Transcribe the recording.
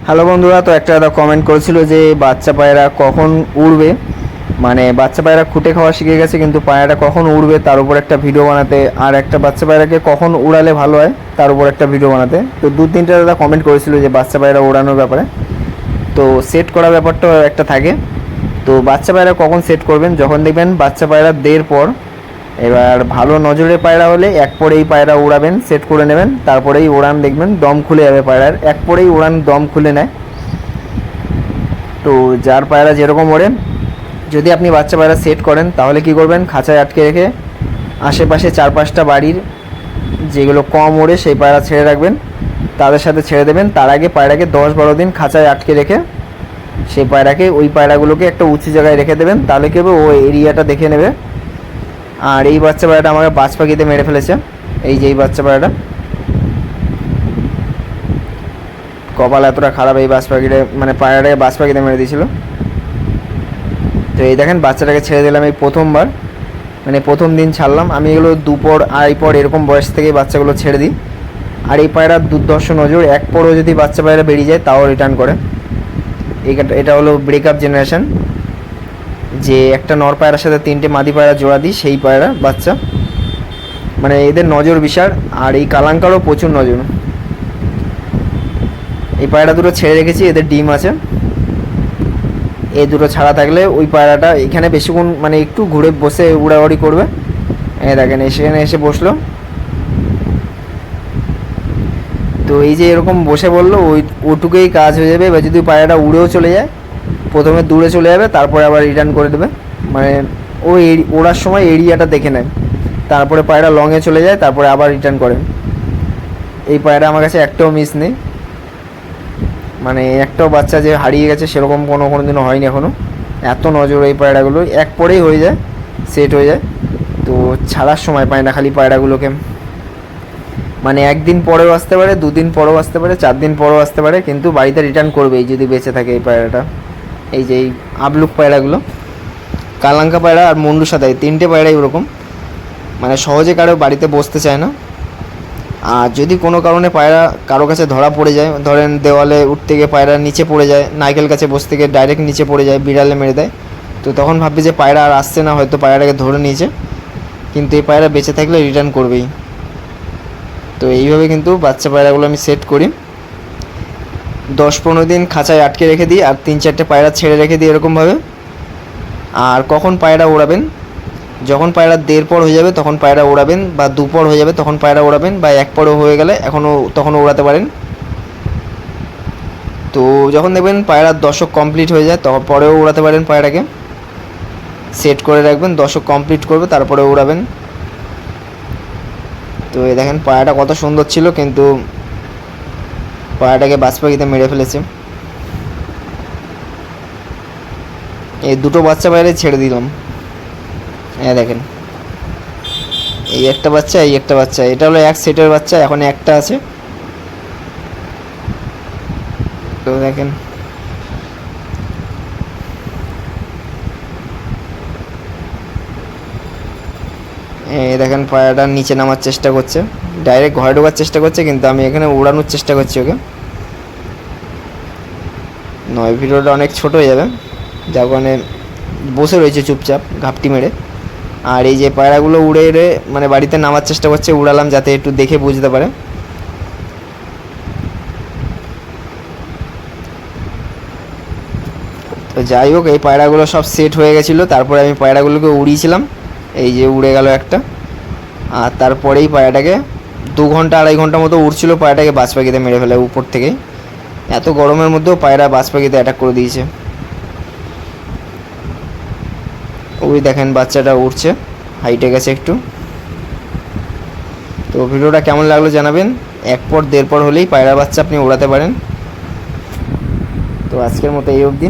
Hello বন্ধুরা, তো একটা দাদা কমেন্ট করেছিল যে বাচ্চা পায়রা কখন উড়বে, মানে বাচ্চা পায়রা খুঁটে খাওয়া শিখে গেছে কিন্তু পায়রাটা কখন উড়বে তার উপর একটা ভিডিও বানাতে, আর একটা বাচ্চা পায়রাকে কখন উড়ালে ভালো হয় তার উপর একটা ভিডিও বানাতে। তো দু তিনটা দাদা কমেন্ট করেছিল যে বাচ্চা পায়রা ওড়ানোর ব্যাপারে। তো সেট করা ব্যাপারটা একটা থাকে। তো বাচ্চা পায়রা কখন সেট করবেন, যখন দেখবেন বাচ্চা পায়রা দেড় পর, এবার ভালো নজরের পায়রা হলে এক পরেই পায়রা উড়াবেন, সেট করে নেবেন, তারপরেই উড়ান দেখবেন দম খুলে যাবে পায়রার, এক পরেই উড়ান দম খুলে নেয়। তো যার পায়রা যেরকম ওড়ে, যদি আপনি বাচ্চা পায়রা সেট করেন তাহলে কি করবেন, খাঁচায় আটকে রেখে আশেপাশে 4-5টা বাড়ির যেগুলো কম ওড়ে সেই পায়রা ছেড়ে রাখবেন, তাদের সাথে ছেড়ে দেবেন। তার আগে পায়রাকে 10-12 দিন খাঁচায় আটকে রেখে সেই পায়রাকে, ওই পায়রাগুলোকে একটা উঁচু জায়গায় রেখে দেবেন, তাহলে কি হবে, ও এরিয়াটা দেখে নেবে। আর এই বাচ্চা পায়রাটা আমাকে বাজ পাখিতে মেরে ফেলেছে। এই যে এই বাচ্চা পায়রাটা, কপাল এতটা খারাপ, এই বাজ পাখিটা মানে পায়রাটাকে বাজ পাখিতে মেরে দিয়েছিল। তো এই দেখেন বাচ্চাটাকে ছেড়ে দিলাম এই প্রথমবার, মানে প্রথম দিন ছাড়লাম আমি। এগুলো দুপর আড়াই পর এরকম বয়স থেকে বাচ্চাগুলো ছেড়ে দিই। আর এই পায়রার দুর্দর্শ নজর, এক পরও যদি বাচ্চা পায়রা বেরিয়ে যায় তাও রিটার্ন করে। এটা হলো ব্রেকআপ জেনারেশন, যে একটা নর পায়রার সাথে 3টে মাদি পায়রা জোড়া দিই, সেই পায়রা বাচ্চা। মানে এদের নজর বিশাল, আর এই কালাঙ্কারও প্রচুর নজর। এই পায়রা দুটো ছেড়ে রেখেছি, এদের ডিম আছে। এই দুটো ছাড়া থাকলে ওই পায়রাটা এখানে বেশিক্ষণ মানে একটু ঘুরে বসে উড়াউড়ি করবে। দেখেন সেখানে এসে বসলো। তো এই যে এরকম বসে বললো, ওটুকুই কাজ হয়ে যাবে। এবার যদি পায়রাটা উড়েও চলে যায়, প্রথমে দূরে চলে যাবে, তারপরে আবার রিটার্ন করে দেবে। মানে ও ওড়ার সময় এরিয়াটা দেখে নেয়, তারপরে পায়রা লংয়ে চলে যায়, তারপরে আবার রিটার্ন করে। এই পায়রা আমার কাছে একটাও মিস নেই, মানে একটাও বাচ্চা যে হারিয়ে গেছে সেরকম কোনো দিনও হয়নি এখনও। এত নজর এই পায়রাগুলো, এক পরেই হয়ে যায়, সেট হয়ে যায়। তো ছাড়ার সময় পায় না খালি পায়রাগুলোকে, মানে একদিন পরেও আসতে পারে, 2 দিন পরেও আসতে পারে, 4 দিন পরেও আসতে পারে, কিন্তু বাড়িতে রিটার্ন করবেই যদি বেঁচে থাকে এই পায়রাটা। এই যে এই আবলুক পায়রাগুলো, কালাঙ্কা পায়রা আর মুন্ডু সাদাই, 3টে পায়রাই ওরকম, মানে সহজে কারো বাড়িতে বসতে চায় না। আর যদি কোনো কারণে পায়রা কারো কাছে ধরা পড়ে যায়, ধরেন দেওয়ালে উঠতে গিয়ে পায়রা নিচে পড়ে যায়, নারকেল গাছে বসতে গিয়ে ডাইরেক্ট নিচে পড়ে যায়, বিড়ালে মেরে দেয়, তো তখন ভাববে যে পায়রা আর আসছে না, হয়তো পায়রাটাকে ধরে নিয়েছে, কিন্তু এই পায়রা বেঁচে থাকলে রিটার্ন করবেই। তো এইভাবে কিন্তু বাচ্চা পায়রাগুলো আমি সেট করি, 10-15 দিন খাঁচায় আটকে রেখে দিই, আর 3-4টে পায়রা ছেড়ে রেখে দিই এরকমভাবে। আর কখন পায়রা ওড়াবেন, যখন পায়রা দেড় পর হয়ে যাবে তখন পায়রা ওড়াবেন, বা দুপর হয়ে যাবে তখন পায়রা ওড়াবেন, বা এক পরও হয়ে গেলে তখনও ওড়াতে পারেন। তো যখন দেখবেন পায়রার দশক কমপ্লিট হয়ে যায় তখন পরেও উড়াতে পারেন, পায়রাকে সেট করে রাখবেন, দশক কমপ্লিট করবে তারপরে উড়াবেন। তো এই দেখেন পায়রাটা কত সুন্দর ছিল, কিন্তু পায়রাটাকে বাজ পাখিতে মেরে ফেলেছে। এই দুটো বাচ্চা পায়রাই ছেড়ে দিলাম। দেখেন এই একটা বাচ্চা, এই একটা বাচ্চা, এটা হলো এক সেটের বাচ্চা, এখন একটা আছে। তো দেখেন এই দেখেন পায়রাটা নিচে নামার চেষ্টা করছে, ডাইরেক্ট ঘরে ঢোকার চেষ্টা করছে, কিন্তু আমি এখানে উড়ানোর চেষ্টা করছি ওকে। নয় ভিডিওটা অনেক ছোট হয়ে যাবে, যার কারণে বসে রয়েছে চুপচাপ ঘাপটি মেরে। আর এই যে পায়রাগুলো উড়ে উড়ে মানে বাড়িতে নামার চেষ্টা করছে, উড়ালাম যাতে একটু দেখে বুঝতে পারে। তো যাই হোক, এই পায়রাগুলো সব সেট হয়ে গেছিলো, তারপরে আমি পায়রাগুলোকে উড়িয়েছিলাম, এই যে উড়ে গেল একটা। আর তারপরেই পায়রাটাকে 2-2.5 ঘন্টা মতো উড়ছিল, পায়রাটাকে বাজ পাখিতে মেরে ফেলে উপর থেকে। এত গরমের মধ্যেও পায়রা বাজ পাখিতে অ্যাটাক করে দিয়েছে। ওই দেখেন বাচ্চাটা উঠছে, হাইটে গেছে একটু। তো ভিডিওটা কেমন লাগলো জানাবেন, এক পর দেড় পর হলেই পায়রা বাচ্চা আপনি উড়াতে পারেন। তো আজকের মতো এই অবধি।